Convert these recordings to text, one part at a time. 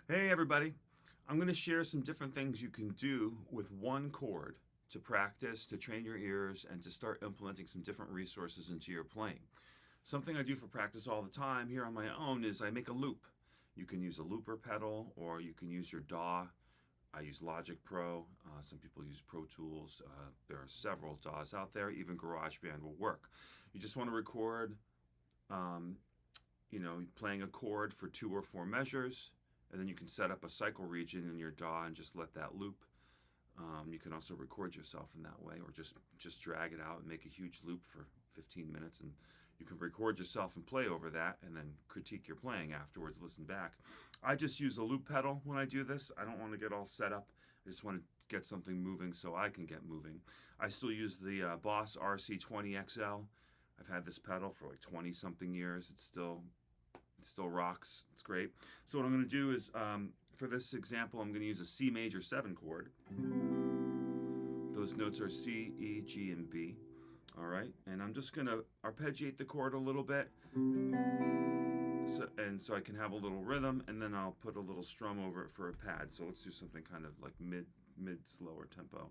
Hey everybody, I'm going to share some different things you can do with one chord to practice, to train your ears, and to start implementing some different resources into your playing. Something I do for practice all the time here on my own is I make a loop. You can use a looper pedal or you can use your DAW. I use Logic Pro. Some people use Pro Tools. There are several DAWs out there. Even GarageBand will work. You just want to record um, playing a chord for 2 or 4 measures, and then you can set up a cycle region in your DAW and just let that loop. You can also record yourself in that way, or just drag it out and make a huge loop for 15 minutes, and you can record yourself and play over that, and then critique your playing afterwards. Listen back. I just use a loop pedal when I do this. I don't want to get all set up. I just want to get something moving so I can get moving. I still use the Boss RC20XL. I've had this pedal for like 20 something years. It still rocks. It's great. So what I'm going to do is, for this example, I'm going to use a C major 7 chord. Those notes are C, E, G, and B. All right, and I'm just going to arpeggiate the chord a little bit, so I can have a little rhythm, and then I'll put a little strum over it for a pad. So let's do something kind of like mid slower tempo.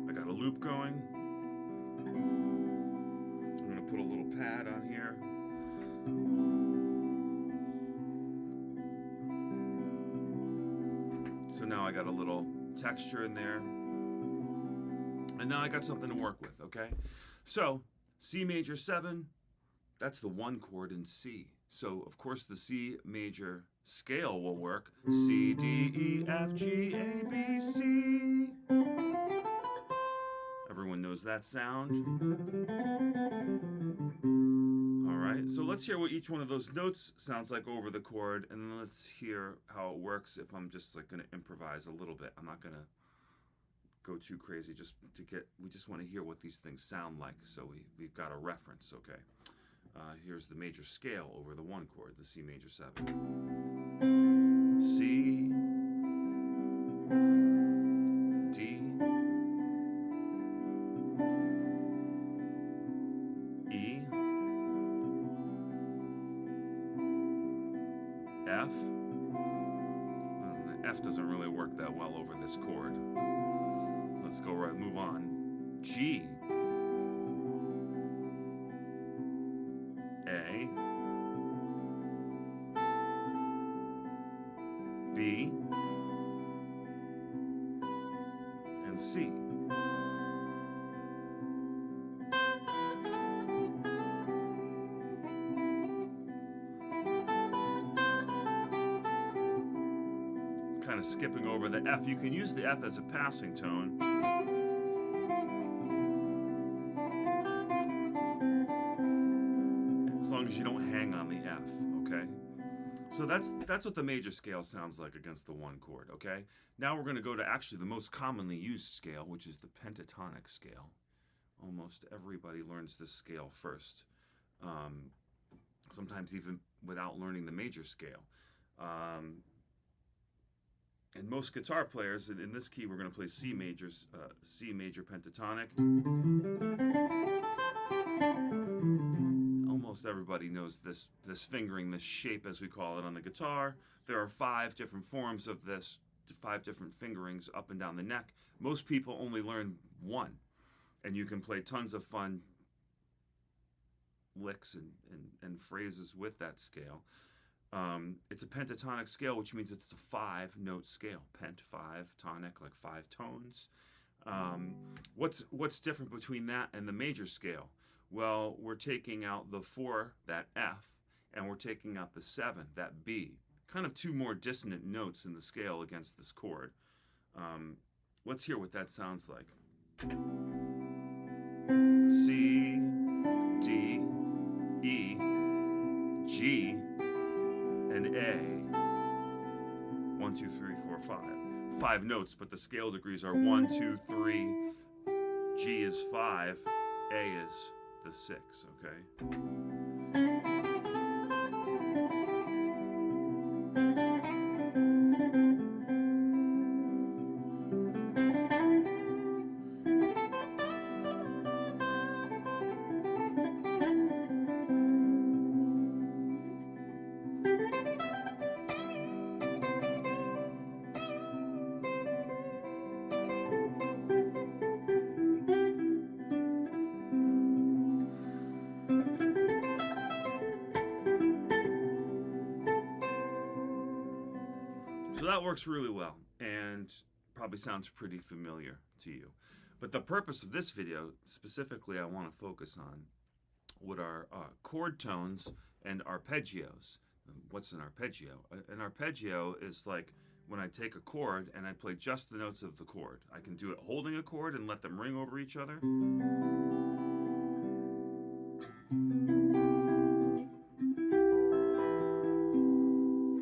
I got a loop going. I'm going to put a little pad on here. So now I got a little texture in there. And now I got something to work with, okay? So, C major 7, that's the 1 chord in C. So, of course, the C major scale will work. C, D, E, F, G, A, B, C. Everyone knows that sound. All right, so let's hear what each one of those notes sounds like over the chord, and then let's hear how it works if I'm just like gonna improvise a little bit. I'm not gonna go too crazy, we just want to hear what these things sound like, so we've got a reference, okay? Here's the major scale over the 1 chord, the C major 7. C, D, E, F. The F doesn't really work that well over this chord. Let's move on. G, A, B, and C. Kind of skipping over the F. You can use the F as a passing tone. As long as you don't hang on the F, okay? So that's what the major scale sounds like against the 1 chord, okay? Now we're going to go to actually the most commonly used scale, which is the pentatonic scale. Almost everybody learns this scale first, sometimes even without learning the major scale. And most guitar players, in this key, we're going to play C major pentatonic. Almost everybody knows this fingering, this shape as we call it on the guitar. There are 5 different forms of this, 5 different fingerings up and down the neck. Most people only learn 1, and you can play tons of fun licks and phrases with that scale. It's a pentatonic scale, which means it's a 5-note scale. Pent, 5, tonic, like 5 tones. What's different between that and the major scale? Well, we're taking out the 4, that F, and we're taking out the 7, that B. Kind of 2 more dissonant notes in the scale against this chord. Let's hear what that sounds like. C, D, E, G, and A. 1, 2, 3, 4, 5. 5 notes, but the scale degrees are 1, 2, 3. G is 5. A is the 6, okay? that works really well and probably sounds pretty familiar to you. But the purpose of this video, specifically, I want to focus on what are chord tones and arpeggios. What's an arpeggio? An arpeggio is like when I take a chord and I play just the notes of the chord. I can do it holding a chord and let them ring over each other.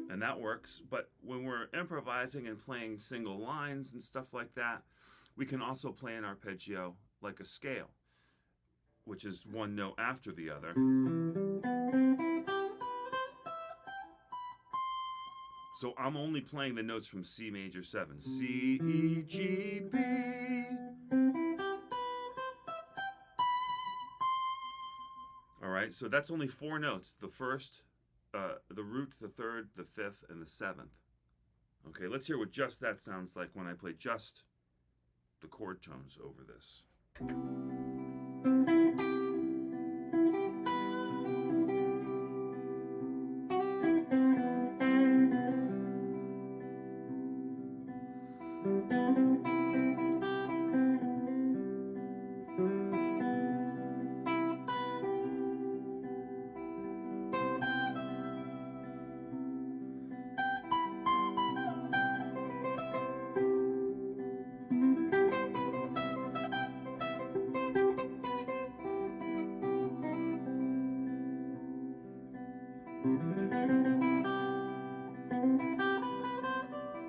And that works, but when we're improvising and playing single lines and stuff like that, we can also play an arpeggio like a scale, which is one note after the other. So I'm only playing the notes from C major 7. C, E, G, B. All right, so that's only 4 notes. The first, the root, the third, the fifth, and the 7th. Okay, let's hear what just that sounds like when I play just the chord tones over this.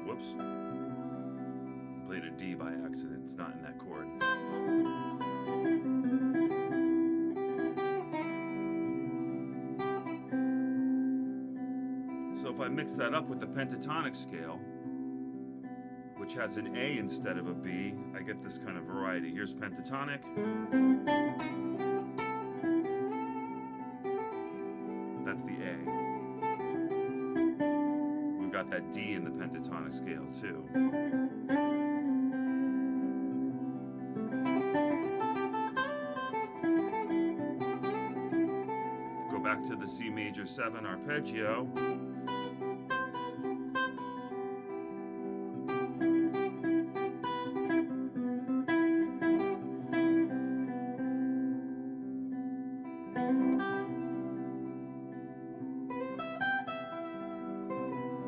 Whoops. Played a D by accident. It's not in that chord. So if I mix that up with the pentatonic scale, which has an A instead of a B, I get this kind of variety. Here's pentatonic. That's the A. We've got that D in the pentatonic scale too. Go back to the C major 7 arpeggio.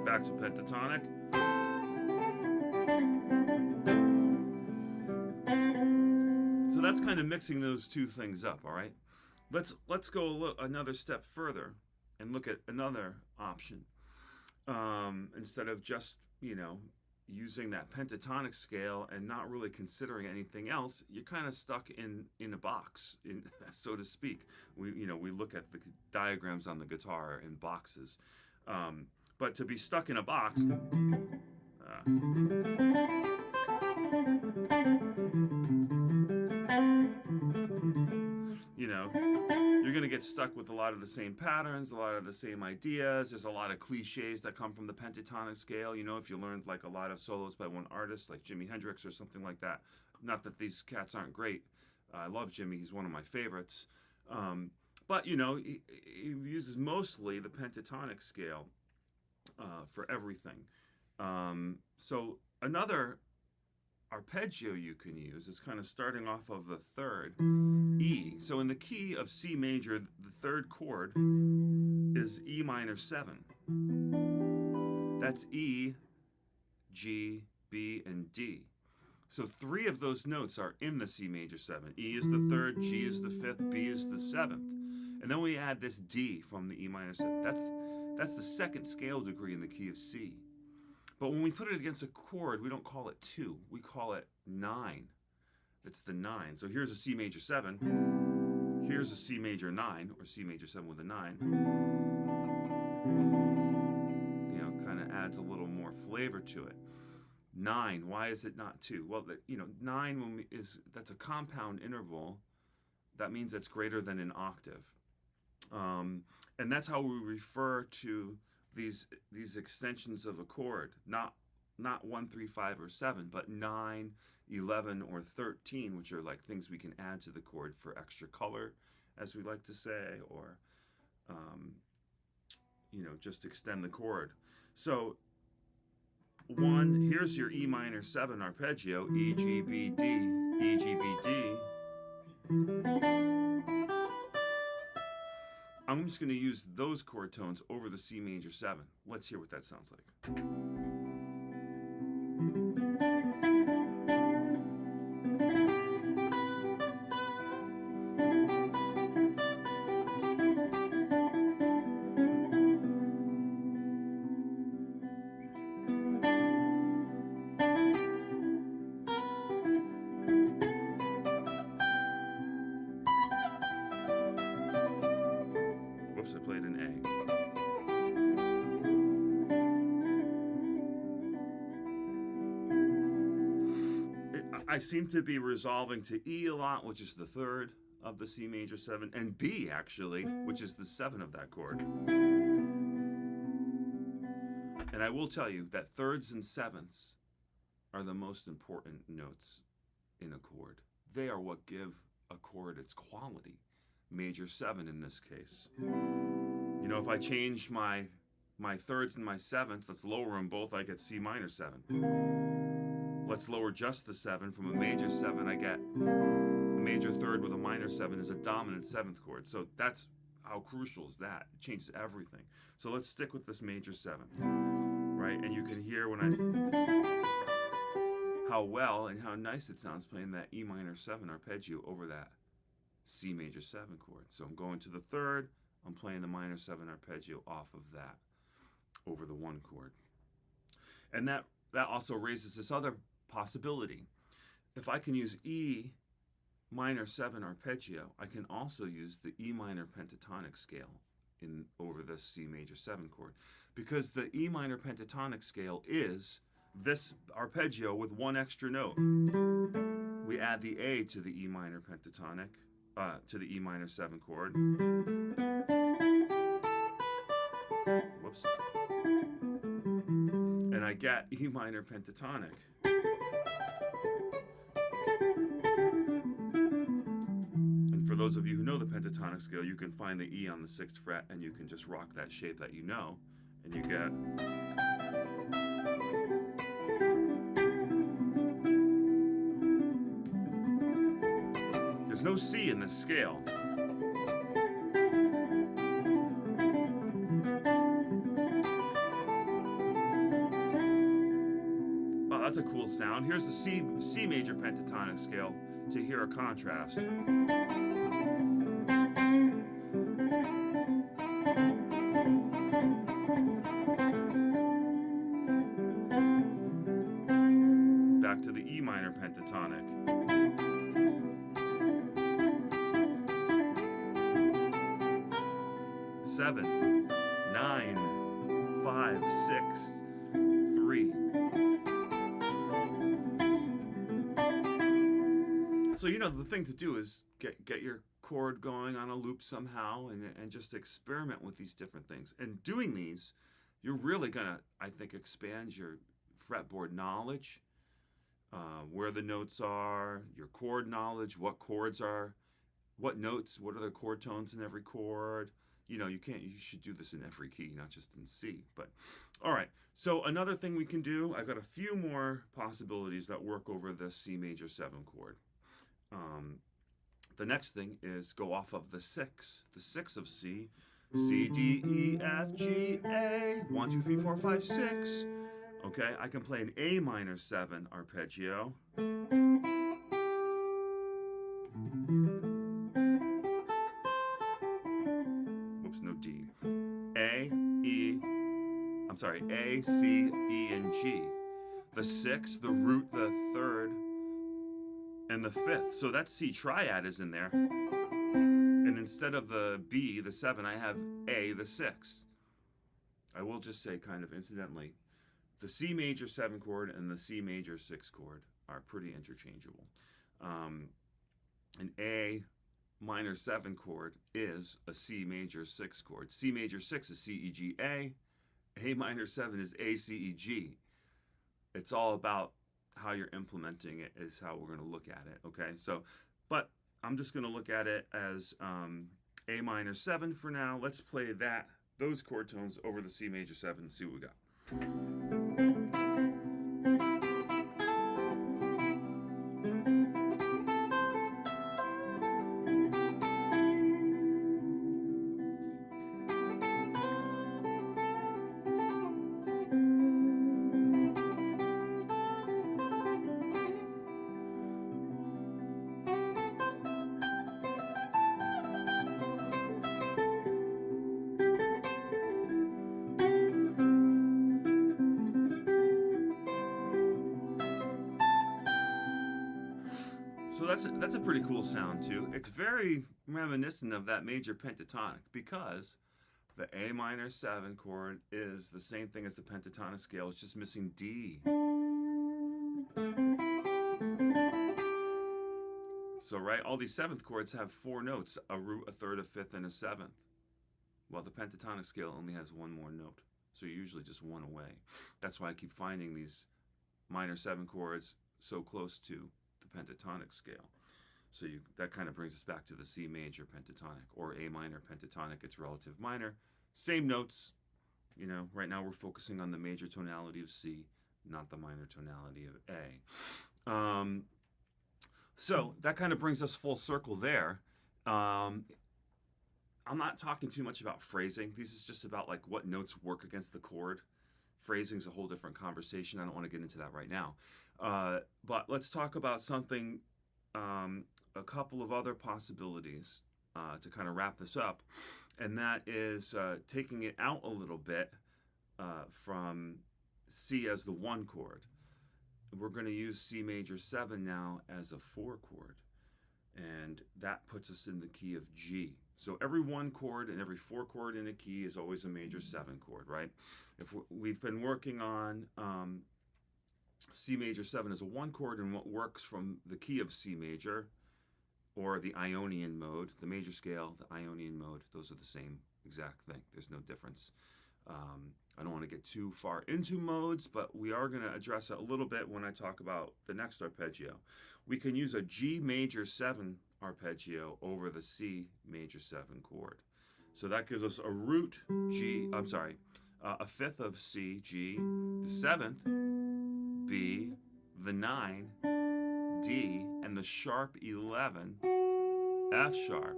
Back to pentatonic. So that's kind of mixing those two things up, all right? Let's go another step further and look at another option. Instead of just, using that pentatonic scale and not really considering anything else, you're kind of stuck in a box, so to speak. We look at the diagrams on the guitar in boxes. But to be stuck in a box, you're going to get stuck with a lot of the same patterns, a lot of the same ideas. There's a lot of cliches that come from the pentatonic scale. If you learned like a lot of solos by one artist, like Jimi Hendrix or something like that. Not that these cats aren't great. I love Jimi. He's one of my favorites. But, he uses mostly the pentatonic scale for everything. So another arpeggio you can use is kind of starting off of the third, E. So in the key of C major, the third chord is E minor 7. That's E, G, B, and D. So 3 of those notes are in the C major 7. E is the third, G is the 5th, B is the 7th. And then we add this D from the E minor 7. That's the second scale degree in the key of C. But when we put it against a chord, we don't call it 2. We call it 9. That's the 9. So here's a C major 7. Here's a C major 9, or C major 7 with a 9. Kind of adds a little more flavor to it. 9, why is it not 2? Well, 9 that's a compound interval. That means it's greater than an octave. And that's how we refer to these extensions of a chord, not 1, 3, 5, or 7, but 9, 11, or 13, which are like things we can add to the chord for extra color, as we like to say, or just extend the chord. So one, here's your E minor 7 arpeggio, E, G, B, D, E, G, B, D. I'm just going to use those chord tones over the C major 7. Let's hear what that sounds like. Whoops, I played an A. I seem to be resolving to E a lot, which is the 3rd of the C major 7, and B actually, which is the 7 of that chord. And I will tell you that 3rds and 7ths are the most important notes in a chord. They are what give a chord its quality. Major 7 in this case. You know, if I change my 3rds and my 7ths, let's lower them both, I get C minor 7. Let's lower just the 7. From a major 7, I get a major 3rd with a minor 7 is a dominant 7th chord. So that's how crucial is that. It changes everything. So let's stick with this major 7, right? And you can hear how well and how nice it sounds playing that E minor 7 arpeggio over that C major 7 chord. So I'm going to the 3rd, I'm playing the minor 7 arpeggio off of that over the 1 chord. And that also raises this other possibility. If I can use E minor 7 arpeggio, I can also use the E minor pentatonic scale over this C major 7 chord, because the E minor pentatonic scale is this arpeggio with 1 extra note. We add the A to the E minor pentatonic, to the E minor 7 chord. Whoops. And I get E minor pentatonic. And for those of you who know the pentatonic scale, you can find the E on the 6th fret and you can just rock that shape that you know, and you get. There's no C in this scale. Oh, that's a cool sound. Here's the C major pentatonic scale to hear a contrast. Back to the E minor pentatonic. Seven, 9, 5, 6, 3. So, you know, the thing to do is get your chord going on a loop somehow and just experiment with these different things. And doing these, you're really going to, I think, expand your fretboard knowledge, where the notes are, your chord knowledge, what chords are, what notes, what are the chord tones in every chord. You know, you should do this in every key, not just in C. But, all right. So another thing we can do, I've got a few more possibilities that work over this C major 7 chord. The next thing is go off of the 6 of C. C, D, E, F, G, A. 1, 2, 3, 4, 5, 6. Okay, I can play an A minor 7 arpeggio. Whoops, no D. A, C, E, and G. The 6, the root, the 3rd, and the 5th. So that C triad is in there. And instead of the B, the 7, I have A, the 6. I will just say, kind of incidentally, the C major 7 chord and the C major 6 chord are pretty interchangeable. An A minor 7 chord is a C major 6 chord. C major 6 is C, E, G, A. A minor 7 is A, C, E, G. It's all about how you're implementing it is how we're going to look at it, okay? So, but I'm just going to look at it as A minor 7 for now. Let's play those chord tones over the C major 7 and see what we got. So that's a pretty cool sound too. It's very reminiscent of that major pentatonic because the A minor 7 chord is the same thing as the pentatonic scale. It's just missing D. So right, all these seventh chords have 4 notes: a root, a third, a fifth, and a seventh. Well, the pentatonic scale only has 1 more note, so you're usually just 1 away. That's why I keep finding these minor 7 chords so close to the pentatonic scale. So that kind of brings us back to the C major pentatonic or A minor pentatonic. It's relative minor, same notes. You know, right now we're focusing on the major tonality of C, not the minor tonality of A. So that kind of brings us full circle there. I'm not talking too much about phrasing. This is just about like what notes work against the chord. Phrasing is a whole different conversation. I don't want to get into that right now. But let's talk about something, a couple of other possibilities to kind of wrap this up. And that is taking it out a little bit from C as the 1 chord. We're going to use C major 7 now as a 4 chord. And that puts us in the key of G. So every 1 chord and every 4 chord in a key is always a major 7 chord, right? If we've been working on C major 7 as a 1 chord, and what works from the key of C major, or the Ionian mode, the major scale, the Ionian mode, those are the same exact thing. There's no difference. I don't want to get too far into modes, but we are going to address it a little bit when I talk about the next arpeggio. We can use a G major 7 arpeggio over the C major 7 chord. So that gives us a root G, a fifth of C, G, the 7th, B, the 9, D, and the sharp 11, F sharp.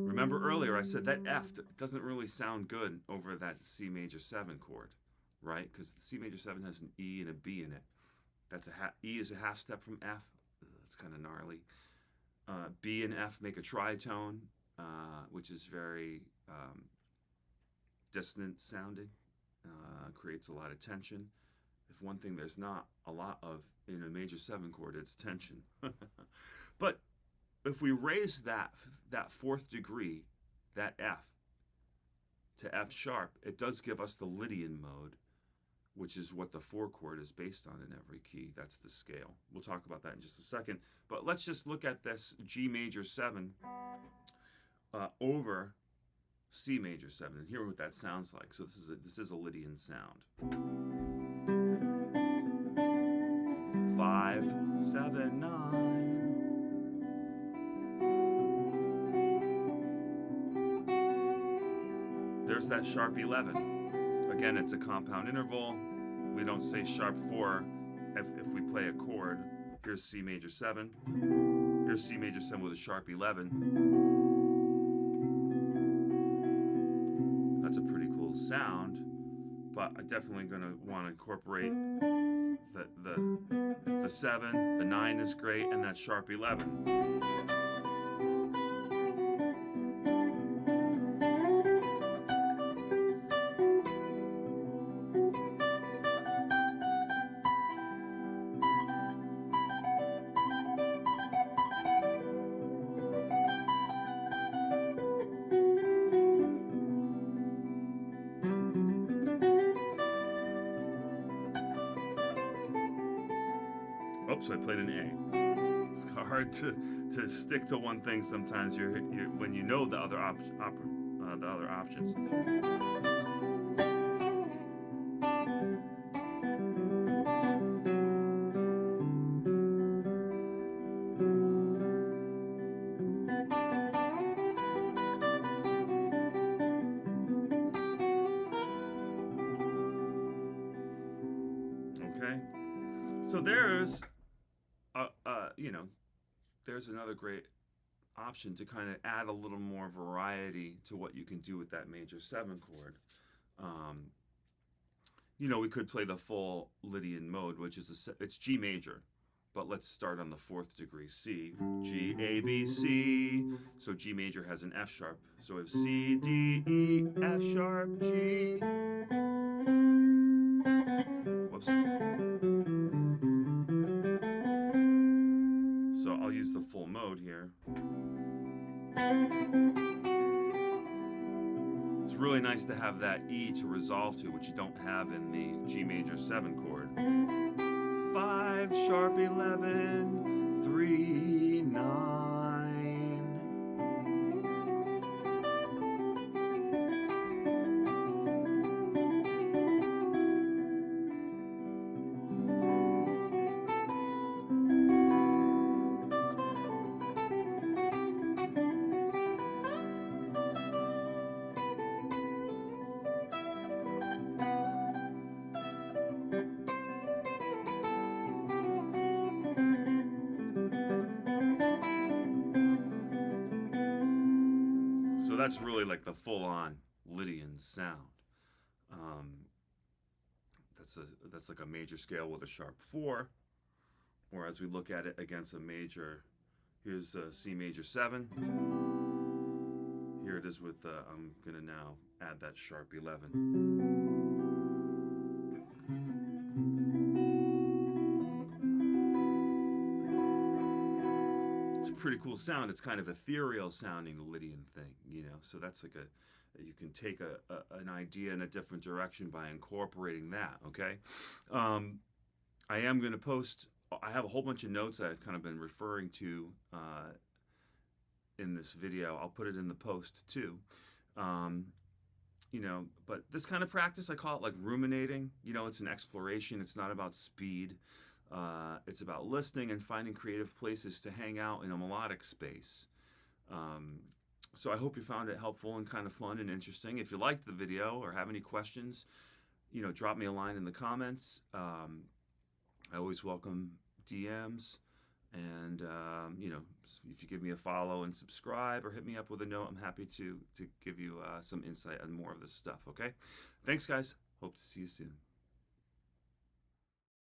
Remember earlier I said that F doesn't really sound good over that C major 7 chord, right? Because the C major 7 has an E and a B in it. That's E is a half step from F. That's kind of gnarly. B and F make a tritone, which is very dissonant sounding, creates a lot of tension. If one thing there's not a lot of in a major 7 chord, it's tension. But if we raise that 4th degree, that F, to F sharp, it does give us the Lydian mode, which is what the 4 chord is based on in every key. That's the scale. We'll talk about that in just a second. But let's just look at this G major 7 over C major 7 and hear what that sounds like. So this is a Lydian sound. 5, 7, 9. There's that sharp 11. Again, it's a compound interval. We don't say sharp 4 if we play a chord. Here's C major 7. Here's C major 7 with a sharp 11. That's a pretty cool sound, but I'm definitely going to want to incorporate the 7. The 9 is great, and that sharp 11. Oops, I played an A. It's hard to stick to one thing sometimes. You're when you know the other options. Okay, so there's there's another great option to kind of add a little more variety to what you can do with that major 7 chord. We could play the full Lydian mode, which is it's G major, but let's start on the 4th degree C, G, A, B, C. So G major has an F sharp. So we have C, D, E, F sharp, G. Whoops. It's really nice to have that E to resolve to, which you don't have in the G major 7 chord. 5, sharp 11, 3, 9. So that's really like the full-on Lydian sound. Um, that's like a major scale with a sharp 4. Or as we look at it against a major, here's a C major 7. Here it is with, I'm going to now add that sharp 11. It's a pretty cool sound. It's kind of ethereal sounding, the Lydian thing, you know. So that's like you can take an idea in a different direction by incorporating that, okay? I am going to post, I have a whole bunch of notes that I've kind of been referring to in this video. I'll put it in the post too. You know, but this kind of practice, I call it like ruminating. You know, it's an exploration. It's not about speed. It's about listening and finding creative places to hang out in a melodic space. So I hope you found it helpful and kind of fun and interesting. If you liked the video or have any questions, you know, drop me a line in the comments. I always welcome DMs. And, you know, if you give me a follow and subscribe or hit me up with a note, I'm happy to give you some insight on more of this stuff, okay? Thanks, guys. Hope to see you soon.